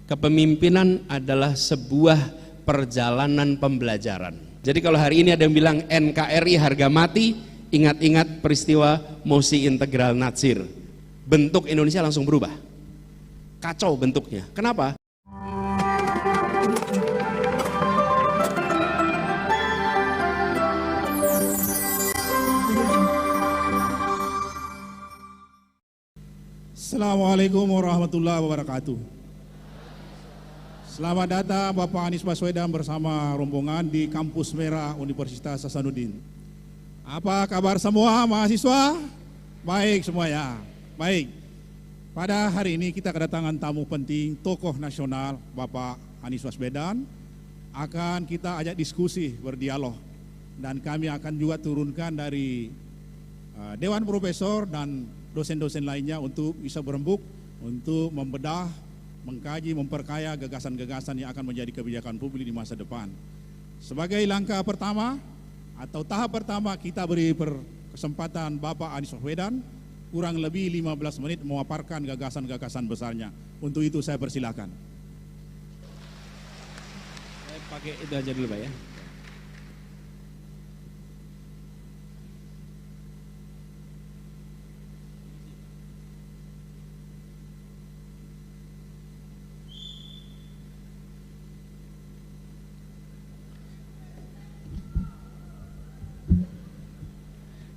Kepemimpinan adalah sebuah perjalanan pembelajaran. Jadi kalau hari ini ada yang bilang NKRI harga mati, ingat-ingat peristiwa Mosi Integral Natsir. Bentuk Indonesia langsung berubah. Kacau bentuknya. Kenapa? Assalamualaikum warahmatullahi wabarakatuh. Selamat datang Bapak Anies Baswedan bersama rombongan di Kampus Merah Universitas Hasanuddin. Apa kabar semua mahasiswa? Baik semua ya. Baik. Pada hari ini kita kedatangan tamu penting, tokoh nasional Bapak Anies Baswedan. Akan kita ajak diskusi, berdialog. Dan kami akan juga turunkan dari Dewan Profesor dan dosen-dosen lainnya untuk bisa berembuk, untuk membedah, mengkaji, memperkaya gagasan-gagasan yang akan menjadi kebijakan publik di masa depan. Sebagai langkah pertama atau tahap pertama, kita beri kesempatan Bapak Anies Baswedan kurang lebih 15 menit memaparkan gagasan-gagasan besarnya. Untuk itu saya persilakan. Saya pakai itu aja dulu Pak ya.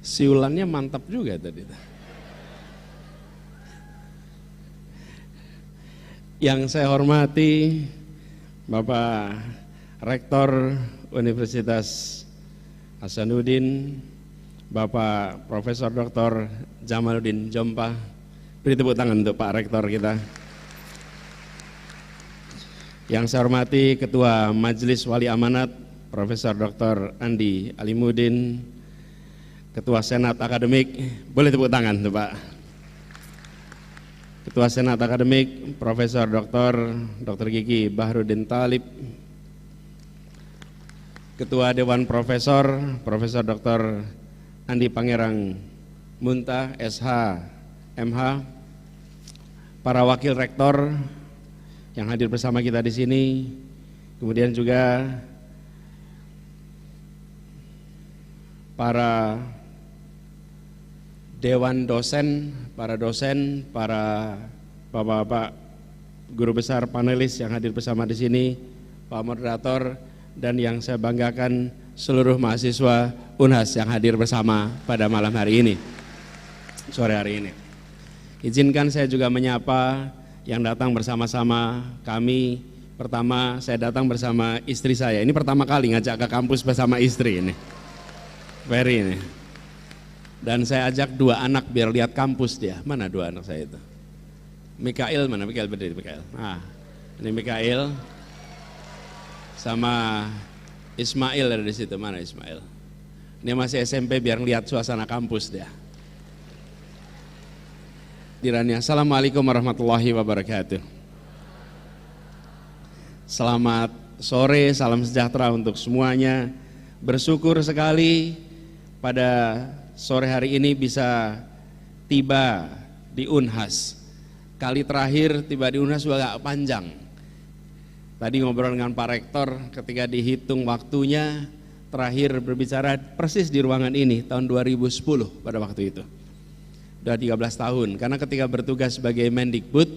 Siulannya mantap juga tadi. Yang saya hormati Bapak Rektor Universitas Hasanuddin, Bapak Profesor Dr. Jamaluddin Jompah. Beri tepuk tangan untuk Pak Rektor kita. Yang saya hormati Ketua Majelis Wali Amanat Profesor Dr. Andi Alimuddin, Ketua Senat Akademik, boleh tepuk tangan tuh Pak. Ketua Senat Akademik, Profesor Dr. Gigi Bahrudin Talib, Ketua Dewan Profesor, Profesor Dr. Andi Pangerang Muntah, SH, MH, para Wakil Rektor yang hadir bersama kita di sini, kemudian juga para Dewan Dosen, para dosen, para bapak-bapak guru besar panelis yang hadir bersama di sini, Pak Moderator, dan yang saya banggakan seluruh mahasiswa UNHAS yang hadir bersama pada malam hari ini, sore hari ini. Izinkan saya juga menyapa yang datang bersama-sama kami. Pertama saya datang bersama istri saya, ini pertama kali ngajak ke kampus bersama istri ini, Ferry ini. Dan saya ajak dua anak biar lihat kampus dia. Mana dua anak saya itu? Mikael mana? Mikael berdiri, Mikael. Nah, ini Mikael sama Ismail ada di situ. Mana Ismail? Ini masih SMP biar lihat suasana kampus dia. Dirani, Assalamualaikum warahmatullahi wabarakatuh. Selamat sore, salam sejahtera untuk semuanya. Bersyukur sekali pada sore hari ini bisa tiba di UNHAS. Kali terakhir tiba di UNHAS juga agak panjang. Tadi ngobrol dengan Pak Rektor ketika dihitung waktunya, terakhir berbicara persis di ruangan ini tahun 2010 pada waktu itu. Sudah 13 tahun, karena ketika bertugas sebagai Mendikbud,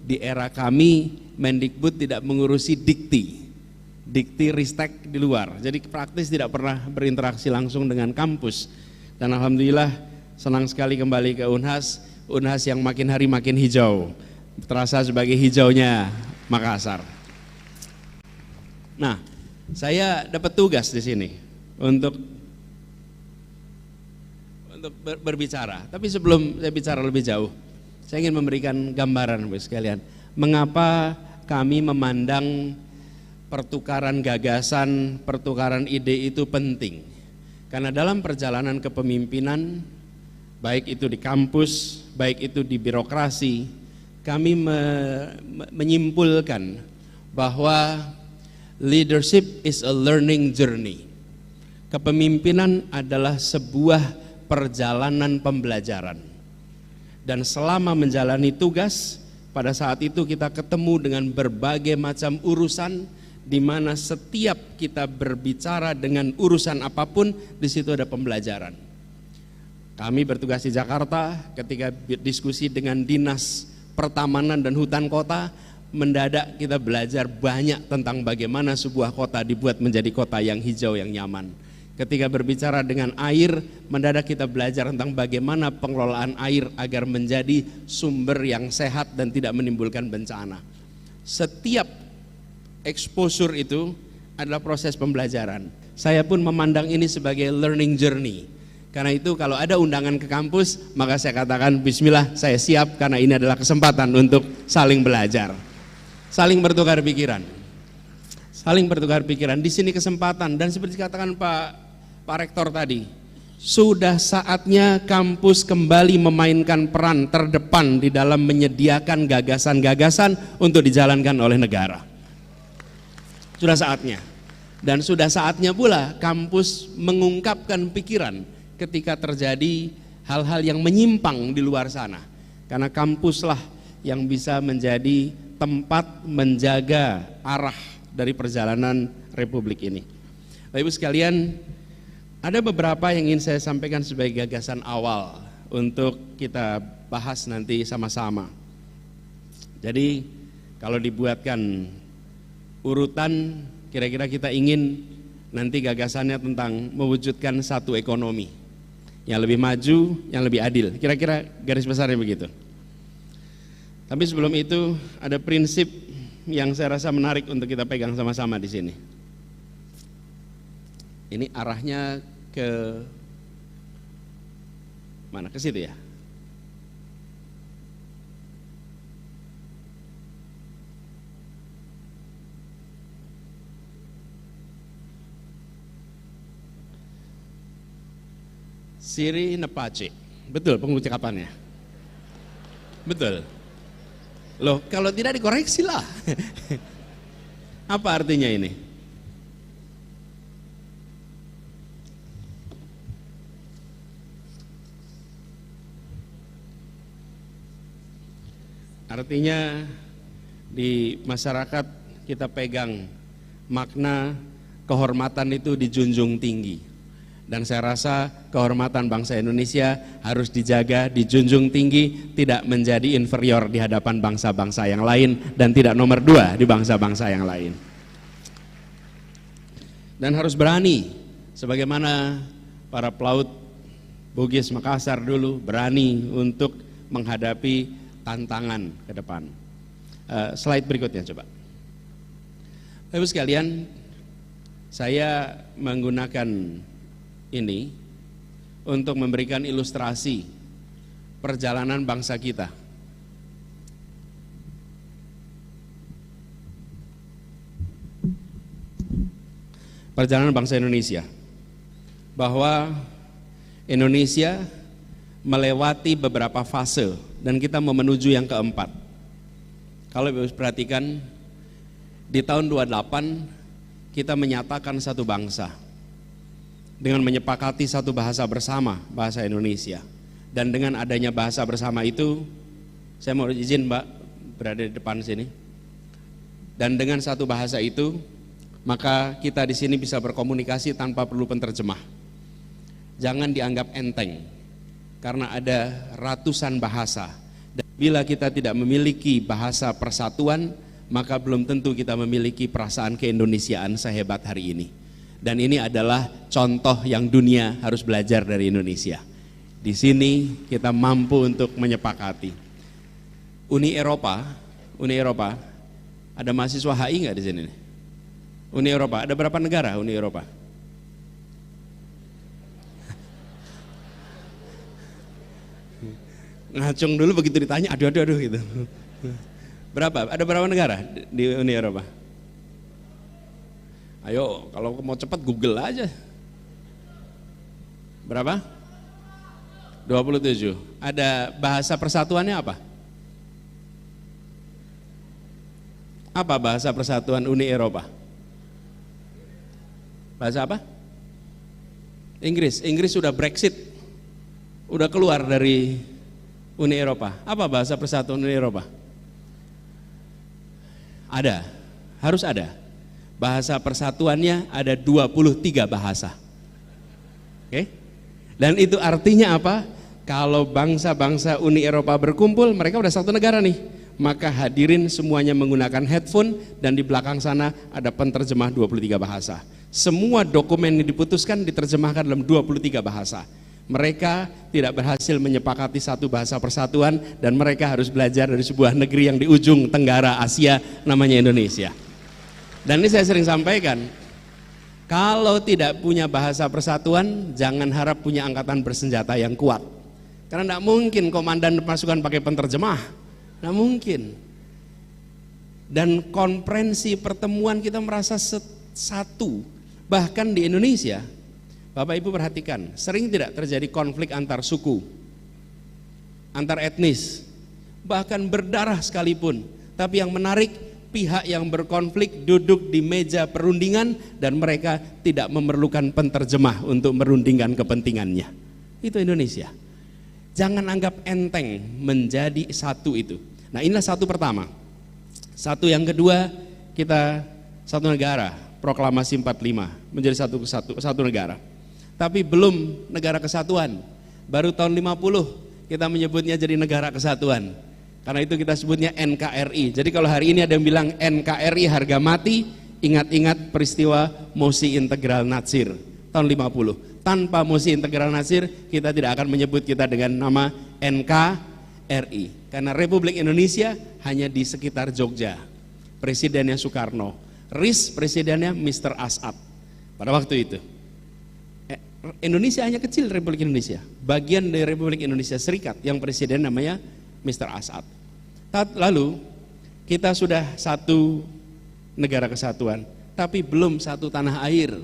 di era kami Mendikbud tidak mengurusi Dikti Ristek di luar, jadi praktis tidak pernah berinteraksi langsung dengan kampus. Dan alhamdulillah senang sekali kembali ke UNHAS, UNHAS yang makin hari makin hijau, terasa sebagai hijaunya Makassar. Nah, saya dapat tugas di sini untuk berbicara. Tapi sebelum saya bicara lebih jauh, saya ingin memberikan gambaran Bapak sekalian, mengapa kami memandang pertukaran gagasan, pertukaran ide itu penting. Karena dalam perjalanan kepemimpinan, baik itu di kampus, baik itu di birokrasi, kami menyimpulkan bahwa leadership is a learning journey. Kepemimpinan adalah sebuah perjalanan pembelajaran. Dan selama menjalani tugas, pada saat itu kita ketemu dengan berbagai macam urusan, di mana setiap kita berbicara dengan urusan apapun, di situ ada pembelajaran. Kami bertugas di Jakarta, ketika diskusi dengan Dinas Pertamanan dan Hutan Kota, mendadak kita belajar banyak tentang bagaimana sebuah kota dibuat menjadi kota yang hijau, yang nyaman. Ketika berbicara dengan air, mendadak kita belajar tentang bagaimana pengelolaan air agar menjadi sumber yang sehat dan tidak menimbulkan bencana. Setiap exposure itu adalah proses pembelajaran. Saya pun memandang ini sebagai learning journey. Karena itu kalau ada undangan ke kampus, maka saya katakan bismillah, saya siap, karena ini adalah kesempatan untuk saling belajar, saling bertukar pikiran. Saling bertukar pikiran, di sini kesempatan. Dan seperti katakan Pak Rektor tadi, sudah saatnya kampus kembali memainkan peran terdepan di dalam menyediakan gagasan-gagasan untuk dijalankan oleh negara. Sudah saatnya. Dan sudah saatnya pula kampus mengungkapkan pikiran ketika terjadi hal-hal yang menyimpang di luar sana. Karena kampuslah yang bisa menjadi tempat menjaga arah dari perjalanan Republik ini. Bapak Ibu sekalian, ada beberapa yang ingin saya sampaikan sebagai gagasan awal untuk kita bahas nanti sama-sama. Jadi kalau dibuatkan urutan, kira-kira kita ingin nanti gagasannya tentang mewujudkan satu ekonomi yang lebih maju, yang lebih adil. Kira-kira garis besarnya begitu. Tapi sebelum itu ada prinsip yang saya rasa menarik untuk kita pegang sama-sama di sini. Ini arahnya ke mana? Ke situ ya. Siri Nepace, betul pengucapannya? Betul. Loh, kalau tidak dikoreksi lah. Apa artinya ini? Artinya di masyarakat kita pegang makna kehormatan itu dijunjung tinggi. Dan saya rasa kehormatan bangsa Indonesia harus dijaga, dijunjung tinggi, tidak menjadi inferior di hadapan bangsa-bangsa yang lain, dan tidak nomor 2 di bangsa-bangsa yang lain. Dan harus berani, sebagaimana para pelaut Bugis Makassar dulu berani untuk menghadapi tantangan ke depan. Slide berikutnya coba. Bapak-Ibu sekalian, saya menggunakan ini untuk memberikan ilustrasi perjalanan bangsa kita. Perjalanan bangsa Indonesia, bahwa Indonesia melewati beberapa fase dan kita mau menuju yang keempat. Kalau Ibu perhatikan, di tahun 28 kita menyatakan satu bangsa dengan menyepakati satu bahasa bersama, bahasa Indonesia. Dan dengan adanya bahasa bersama itu, saya mau izin Mbak berada di depan sini. Dan dengan satu bahasa itu, maka kita di sini bisa berkomunikasi tanpa perlu penerjemah. Jangan dianggap enteng, karena ada ratusan bahasa. Dan bila kita tidak memiliki bahasa persatuan, maka belum tentu kita memiliki perasaan keindonesiaan sehebat hari ini. Dan ini adalah contoh yang dunia harus belajar dari Indonesia. Di sini kita mampu untuk menyepakati. Uni Eropa, ada mahasiswa HI nggak di sini? Uni Eropa, ada berapa negara Uni Eropa? Ngacung dulu begitu ditanya, aduh gitu. Berapa? Ada berapa negara di Uni Eropa? Ayo, kalau mau cepat Google aja. Berapa? 27. Ada bahasa persatuannya apa? Apa bahasa persatuan Uni Eropa? Bahasa apa? Inggris. Inggris sudah Brexit. Udah keluar dari Uni Eropa. Apa bahasa persatuan Uni Eropa? Ada, harus ada. Bahasa persatuannya ada 23 bahasa. Oke? Dan itu artinya apa? Kalau bangsa-bangsa Uni Eropa berkumpul, mereka udah satu negara nih. Maka hadirin semuanya menggunakan headphone dan di belakang sana ada penterjemah 23 bahasa. Semua dokumen yang diputuskan diterjemahkan dalam 23 bahasa. Mereka tidak berhasil menyepakati satu bahasa persatuan dan mereka harus belajar dari sebuah negeri yang di ujung tenggara Asia namanya Indonesia. Dan ini saya sering sampaikan, kalau tidak punya bahasa persatuan jangan harap punya angkatan bersenjata yang kuat. Karena tidak mungkin komandan pasukan pakai penterjemah, tidak mungkin. Dan konferensi pertemuan kita merasa satu, bahkan di Indonesia. Bapak Ibu perhatikan, sering tidak terjadi konflik antar suku, antar etnis, bahkan berdarah sekalipun. Tapi yang menarik, pihak yang berkonflik duduk di meja perundingan dan mereka tidak memerlukan penterjemah untuk merundingkan kepentingannya. Itu Indonesia. Jangan anggap enteng menjadi satu itu. Nah, inilah satu pertama. Satu yang kedua, kita satu negara, proklamasi 45 menjadi satu negara. Tapi belum negara kesatuan. Baru tahun 50 kita menyebutnya jadi negara kesatuan. Karena itu kita sebutnya NKRI. Jadi kalau hari ini ada yang bilang NKRI harga mati, ingat-ingat peristiwa Mosi Integral Natsir tahun 50. Tanpa Mosi Integral Natsir kita tidak akan menyebut kita dengan nama NKRI. Karena Republik Indonesia hanya di sekitar Jogja. Presidennya Soekarno, RIS presidennya Mr. As'ad pada waktu itu. Indonesia hanya kecil, Republik Indonesia, bagian dari Republik Indonesia Serikat yang presiden namanya Mr. As'ad. Lalu kita sudah satu negara kesatuan, tapi belum satu tanah air,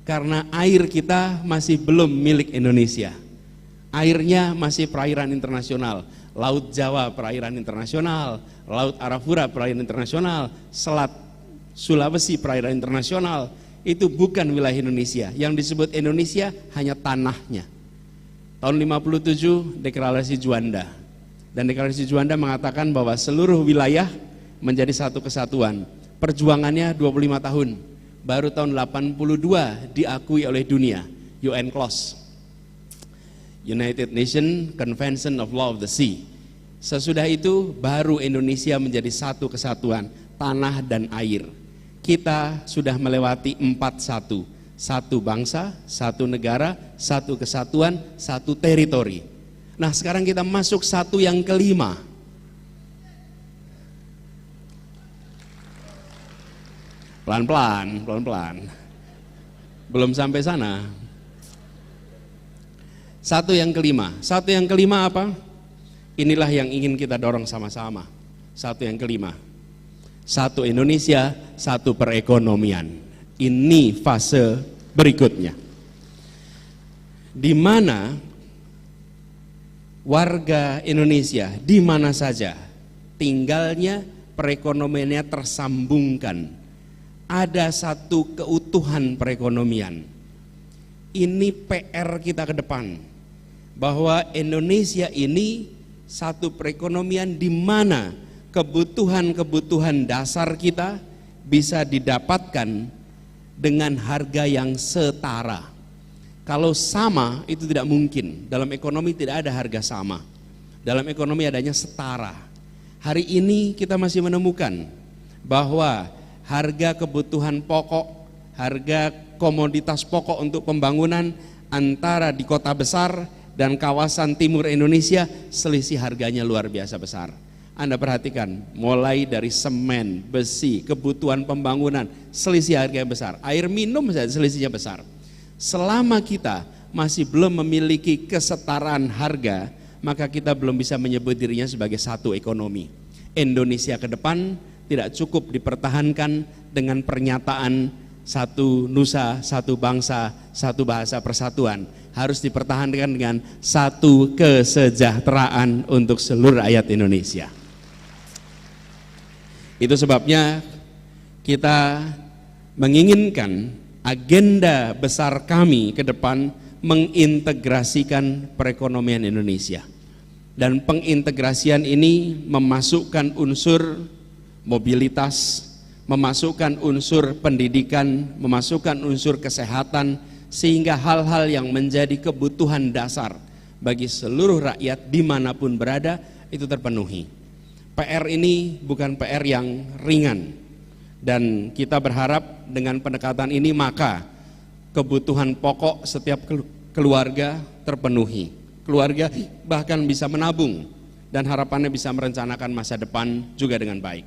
karena air kita masih belum milik Indonesia. Airnya masih perairan internasional, Laut Jawa perairan internasional, Laut Arafura perairan internasional, Selat Sulawesi perairan internasional. Itu bukan wilayah Indonesia. Yang disebut Indonesia hanya tanahnya. Tahun 57 deklarasi Juanda. Dan deklarasi Juanda mengatakan bahwa seluruh wilayah menjadi satu kesatuan. Perjuangannya 25 tahun. Baru tahun 82 diakui oleh dunia, UNCLOS, United Nations Convention of Law of the Sea. Sesudah itu baru Indonesia menjadi satu kesatuan, tanah dan air. Kita sudah melewati 4-1, satu bangsa, satu negara, satu kesatuan, satu teritori. Nah sekarang kita masuk satu yang kelima. Pelan-pelan, pelan-pelan. Belum sampai sana. Satu yang kelima apa? Inilah yang ingin kita dorong sama-sama. Satu yang kelima. Satu Indonesia, satu perekonomian. Ini fase berikutnya. Di mana warga Indonesia di mana saja tinggalnya, perekonomiannya tersambungkan. Ada satu keutuhan perekonomian. Ini PR kita ke depan. Bahwa Indonesia ini satu perekonomian di mana kebutuhan-kebutuhan dasar kita bisa didapatkan dengan harga yang setara. Kalau sama itu tidak mungkin. Dalam ekonomi tidak ada harga sama. Dalam ekonomi adanya setara. Hari ini kita masih menemukan bahwa harga kebutuhan pokok, harga komoditas pokok untuk pembangunan antara di kota besar dan kawasan timur Indonesia selisih harganya luar biasa besar. Anda perhatikan, mulai dari semen, besi, kebutuhan pembangunan, selisih harga yang besar. Air minum saja selisihnya besar. Selama kita masih belum memiliki kesetaraan harga, maka kita belum bisa menyebut dirinya sebagai satu ekonomi. Indonesia ke depan tidak cukup dipertahankan dengan pernyataan satu nusa, satu bangsa, satu bahasa persatuan. Harus dipertahankan dengan satu kesejahteraan untuk seluruh rakyat Indonesia. Itu sebabnya kita menginginkan agenda besar kami ke depan mengintegrasikan perekonomian Indonesia. Dan pengintegrasian ini memasukkan unsur mobilitas, memasukkan unsur pendidikan, memasukkan unsur kesehatan, sehingga hal-hal yang menjadi kebutuhan dasar bagi seluruh rakyat dimanapun berada itu terpenuhi. PR ini bukan PR yang ringan, dan kita berharap dengan pendekatan ini maka kebutuhan pokok setiap keluarga terpenuhi. Keluarga bahkan bisa menabung dan harapannya bisa merencanakan masa depan juga dengan baik.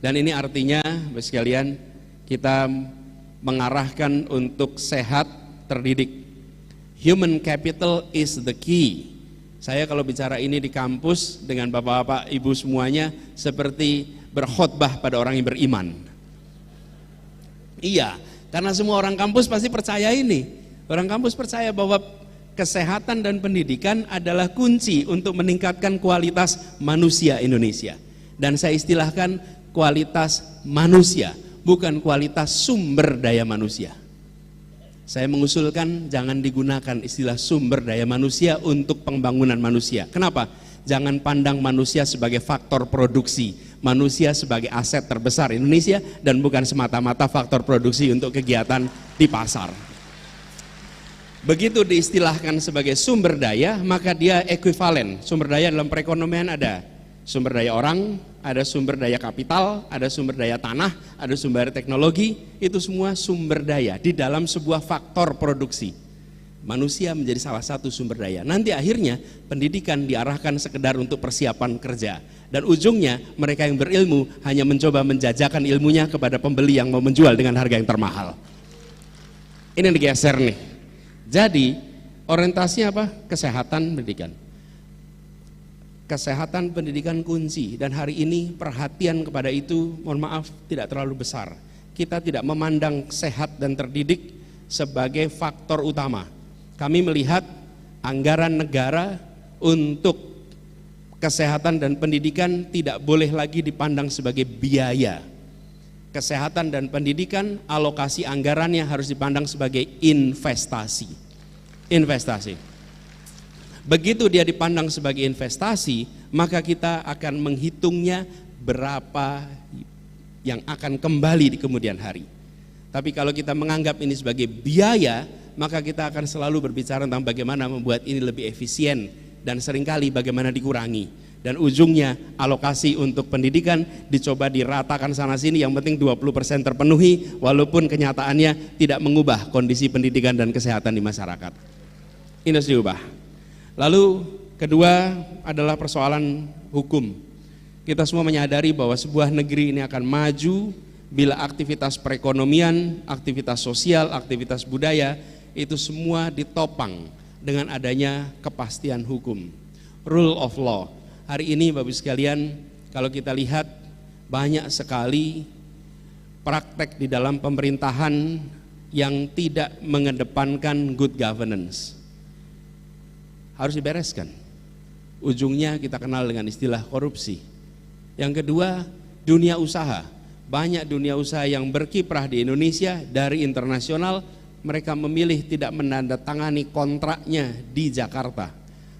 Dan ini artinya, Bapak sekalian, kita mengarahkan untuk sehat, terdidik. Human capital is the key. Saya kalau bicara ini di kampus dengan bapak-bapak, ibu semuanya seperti berkhotbah pada orang yang beriman. Iya, karena semua orang kampus pasti percaya ini. Orang kampus percaya bahwa kesehatan dan pendidikan adalah kunci untuk meningkatkan kualitas manusia Indonesia. Dan saya istilahkan kualitas manusia, bukan kualitas sumber daya manusia. Saya mengusulkan jangan digunakan istilah sumber daya manusia untuk pembangunan manusia. Kenapa? Jangan pandang manusia sebagai faktor produksi, manusia sebagai aset terbesar Indonesia dan bukan semata-mata faktor produksi untuk kegiatan di pasar. Begitu diistilahkan sebagai sumber daya, maka dia ekuivalen. Sumber daya dalam perekonomian ada sumber daya orang, ada sumber daya kapital, ada sumber daya tanah, ada sumber daya teknologi, itu semua sumber daya di dalam sebuah faktor produksi. Manusia menjadi salah satu sumber daya. Nanti akhirnya pendidikan diarahkan sekedar untuk persiapan kerja. Dan ujungnya mereka yang berilmu hanya mencoba menjajakan ilmunya kepada pembeli yang mau menjual dengan harga yang termahal. Ini yang digeser nih. Jadi orientasinya apa? Kesehatan, pendidikan. Kesehatan, pendidikan kunci, dan hari ini perhatian kepada itu, mohon maaf, tidak terlalu besar. Kita tidak memandang sehat dan terdidik sebagai faktor utama. Kami melihat anggaran negara untuk kesehatan dan pendidikan tidak boleh lagi dipandang sebagai biaya. Kesehatan dan pendidikan, alokasi anggarannya harus dipandang sebagai investasi. Investasi. Begitu dia dipandang sebagai investasi, maka kita akan menghitungnya berapa yang akan kembali di kemudian hari. Tapi kalau kita menganggap ini sebagai biaya, maka kita akan selalu berbicara tentang bagaimana membuat ini lebih efisien dan seringkali bagaimana dikurangi. Dan ujungnya alokasi untuk pendidikan dicoba diratakan sana sini, yang penting 20% terpenuhi, walaupun kenyataannya tidak mengubah kondisi pendidikan dan kesehatan di masyarakat. Ini harus diubah. Lalu kedua adalah persoalan hukum. Kita semua menyadari bahwa sebuah negeri ini akan maju bila aktivitas perekonomian, aktivitas sosial, aktivitas budaya itu semua ditopang dengan adanya kepastian hukum, rule of law. Hari ini Bapak sekalian, kalau kita lihat banyak sekali praktek di dalam pemerintahan yang tidak mengedepankan good governance. Harus dibereskan. Ujungnya kita kenal dengan istilah korupsi. Yang kedua, dunia usaha. Banyak dunia usaha yang berkiprah di Indonesia dari internasional, mereka memilih tidak menandatangani kontraknya di Jakarta.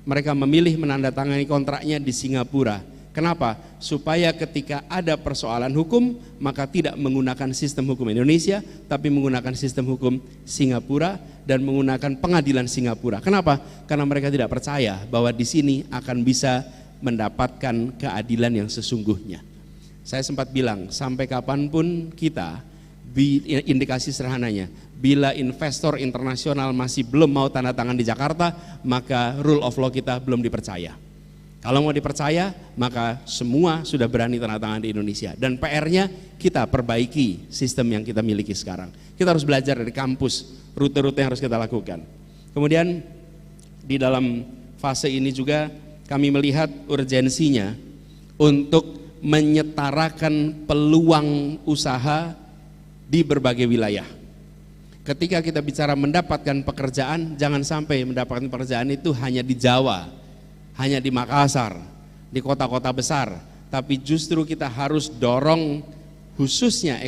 Mereka memilih menandatangani kontraknya di Singapura. Kenapa? Supaya ketika ada persoalan hukum, maka tidak menggunakan sistem hukum Indonesia, tapi menggunakan sistem hukum Singapura dan menggunakan pengadilan Singapura. Kenapa? Karena mereka tidak percaya bahwa di sini akan bisa mendapatkan keadilan yang sesungguhnya. Saya sempat bilang, sampai kapanpun kita, indikasi sederhananya, bila investor internasional masih belum mau tanda tangan di Jakarta, maka rule of law kita belum dipercaya. Kalau mau dipercaya, maka semua sudah berani tanda tangan di Indonesia. Dan PR-nya kita perbaiki sistem yang kita miliki sekarang. Kita harus belajar dari kampus, rute-rute yang harus kita lakukan. Kemudian di dalam fase ini juga kami melihat urgensinya untuk menyetarakan peluang usaha di berbagai wilayah. Ketika kita bicara mendapatkan pekerjaan, jangan sampai mendapatkan pekerjaan itu hanya di Jawa, hanya di Makassar, di kota-kota besar, tapi justru kita harus dorong khususnya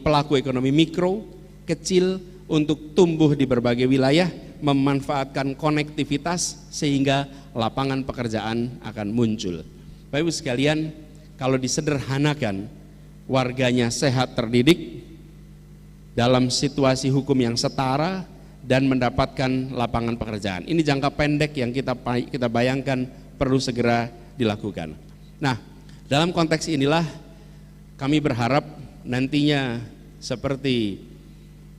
pelaku ekonomi mikro, kecil untuk tumbuh di berbagai wilayah, memanfaatkan konektivitas sehingga lapangan pekerjaan akan muncul. Bapak Ibu sekalian, kalau disederhanakan, warganya sehat terdidik dalam situasi hukum yang setara dan mendapatkan lapangan pekerjaan. Ini jangka pendek yang kita bayangkan perlu segera dilakukan. Nah, dalam konteks inilah kami berharap nantinya seperti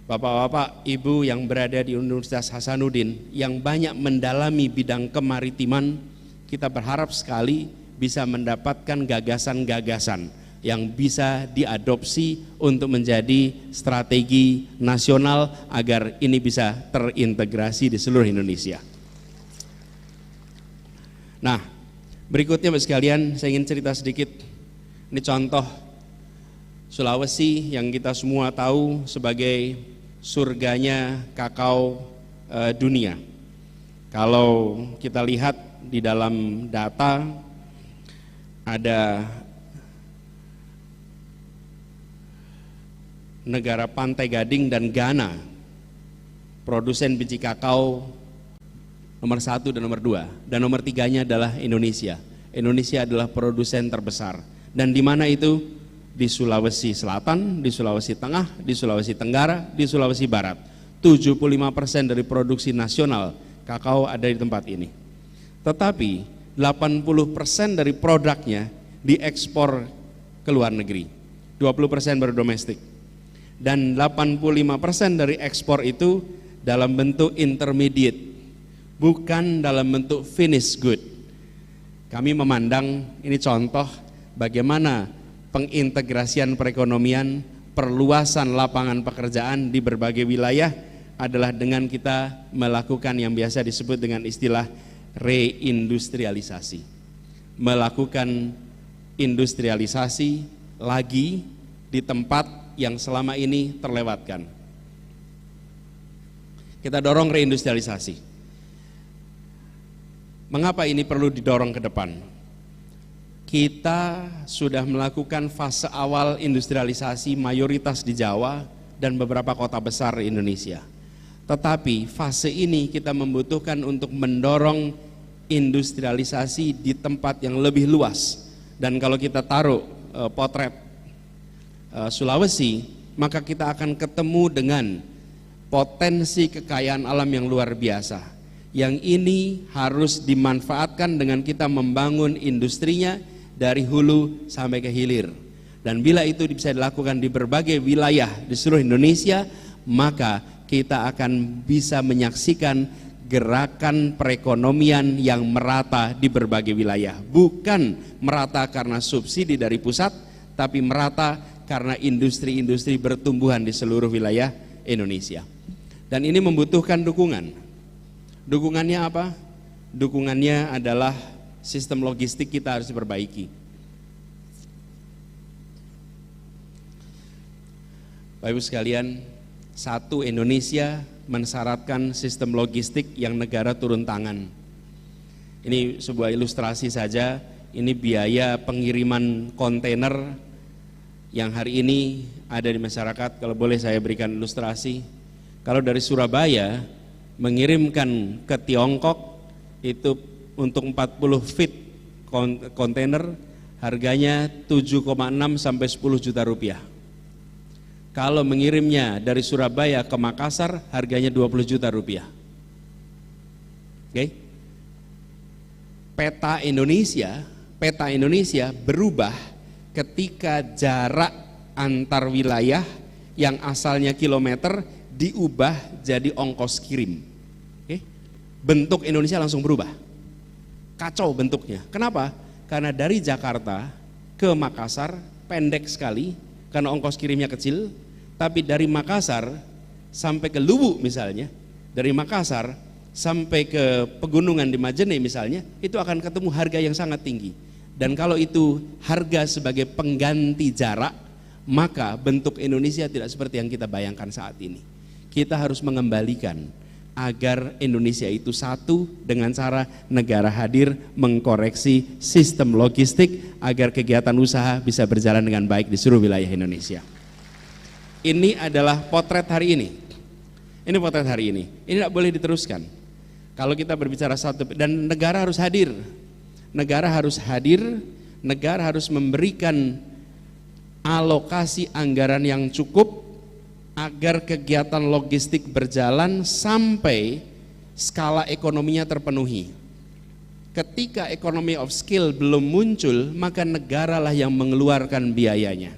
Bapak-bapak, Ibu yang berada di Universitas Hasanuddin yang banyak mendalami bidang kemaritiman, kita berharap sekali bisa mendapatkan gagasan-gagasan yang bisa diadopsi untuk menjadi strategi nasional agar ini bisa terintegrasi di seluruh Indonesia. Nah, berikutnya Bapak sekalian, saya ingin cerita sedikit. Ini contoh Sulawesi yang kita semua tahu sebagai surganya kakao dunia. Kalau kita lihat di dalam data, ada negara Pantai Gading dan Ghana, produsen biji kakao nomor 1 dan nomor 2, dan nomor 3-nya adalah Indonesia. Indonesia adalah produsen terbesar. Dan di mana itu? Di Sulawesi Selatan, di Sulawesi Tengah, di Sulawesi Tenggara, di Sulawesi Barat. 75% dari produksi nasional kakao ada di tempat ini. Tetapi 80% dari produknya diekspor ke luar negeri, 20% baru domestik. Dan 85% dari ekspor itu dalam bentuk intermediate, bukan dalam bentuk finished good. Kami memandang ini contoh bagaimana pengintegrasian perekonomian, perluasan lapangan pekerjaan di berbagai wilayah adalah dengan kita melakukan yang biasa disebut dengan istilah reindustrialisasi. Melakukan industrialisasi lagi di tempat yang selama ini terlewatkan. Kita dorong reindustrialisasi. Mengapa ini perlu didorong ke depan? Kita sudah melakukan fase awal industrialisasi mayoritas di Jawa dan beberapa kota besar di Indonesia. Tetapi fase ini kita membutuhkan untuk mendorong industrialisasi di tempat yang lebih luas. Dan kalau kita taruh potret Sulawesi, maka kita akan ketemu dengan potensi kekayaan alam yang luar biasa. Yang ini harus dimanfaatkan dengan kita membangun industrinya dari hulu sampai ke hilir. Dan bila itu bisa dilakukan di berbagai wilayah di seluruh Indonesia, maka kita akan bisa menyaksikan gerakan perekonomian yang merata di berbagai wilayah. Bukan merata karena subsidi dari pusat, tapi merata karena industri-industri bertumbuhan di seluruh wilayah Indonesia. Dan ini membutuhkan dukungan. Dukungannya apa? Dukungannya adalah sistem logistik kita harus diperbaiki. Bapak Ibu sekalian, satu, Indonesia mensyaratkan sistem logistik yang negara turun tangan. Ini sebuah ilustrasi saja, ini biaya pengiriman kontainer yang hari ini ada di masyarakat. Kalau boleh saya berikan ilustrasi, kalau dari Surabaya mengirimkan ke Tiongkok itu untuk 40 feet kontainer harganya 7,6 sampai 10 juta rupiah. Kalau mengirimnya dari Surabaya ke Makassar harganya 20 juta rupiah. Oke. Peta Indonesia berubah ketika jarak antar wilayah yang asalnya kilometer diubah jadi ongkos kirim. Oke. Bentuk Indonesia langsung berubah. Kacau bentuknya. Kenapa? Karena dari Jakarta ke Makassar pendek sekali karena ongkos kirimnya kecil, tapi dari Makassar sampai ke Luwu misalnya, dari Makassar sampai ke pegunungan di Majene misalnya, itu akan ketemu harga yang sangat tinggi. Dan kalau itu harga sebagai pengganti jarak, maka bentuk Indonesia tidak seperti yang kita bayangkan saat ini. Kita harus mengembalikan agar Indonesia itu satu dengan cara negara hadir mengkoreksi sistem logistik agar kegiatan usaha bisa berjalan dengan baik di seluruh wilayah Indonesia. Ini adalah potret hari ini. Ini potret hari ini. Ini tidak boleh diteruskan. Kalau kita berbicara satu, dan negara harus hadir. Negara harus hadir, negara harus memberikan alokasi anggaran yang cukup agar kegiatan logistik berjalan sampai skala ekonominya terpenuhi. Ketika economy of scale belum muncul, maka negaralah yang mengeluarkan biayanya.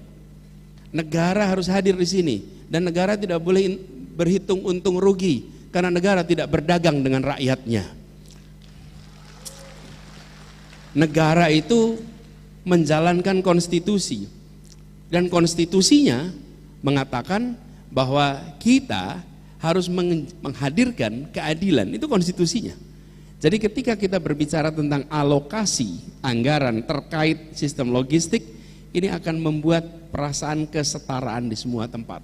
Negara harus hadir di sini, dan negara tidak boleh berhitung untung rugi, karena negara tidak berdagang dengan rakyatnya. Negara itu menjalankan konstitusi, dan konstitusinya mengatakan bahwa kita harus menghadirkan keadilan, itu konstitusinya. Jadi ketika kita berbicara tentang alokasi anggaran terkait sistem logistik, ini akan membuat perasaan kesetaraan di semua tempat.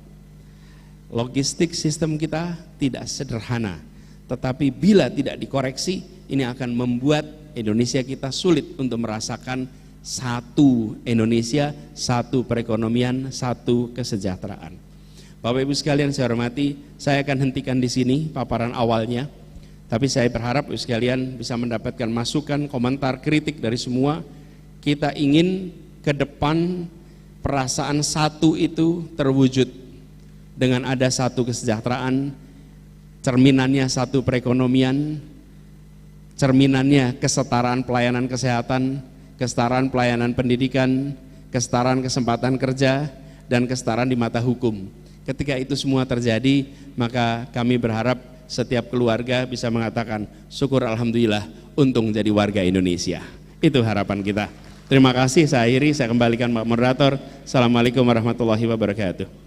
Logistik sistem kita tidak sederhana, tetapi bila tidak dikoreksi, ini akan membuat Indonesia kita sulit untuk merasakan satu Indonesia, satu perekonomian, satu kesejahteraan. Bapak Ibu sekalian saya hormati, saya akan hentikan di sini paparan awalnya. Tapi saya berharap Ibu sekalian bisa mendapatkan masukan, komentar, kritik dari semua. Kita ingin ke depan perasaan satu itu terwujud dengan ada satu kesejahteraan, cerminannya satu perekonomian, cerminannya kesetaraan pelayanan kesehatan, kesetaraan pelayanan pendidikan, kesetaraan kesempatan kerja, dan kesetaraan di mata hukum. Ketika itu semua terjadi, maka kami berharap setiap keluarga bisa mengatakan, syukur alhamdulillah untung jadi warga Indonesia. Itu harapan kita. Terima kasih, saya akhiri, saya kembalikan Pak Moderator. Assalamualaikum warahmatullahi wabarakatuh.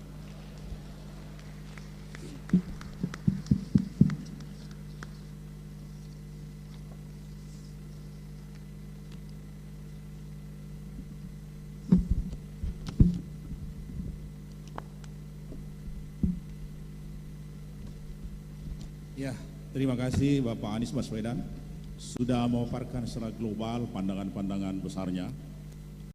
Ya, terima kasih Bapak Anies Baswedan sudah memaparkan secara global pandangan-pandangan besarnya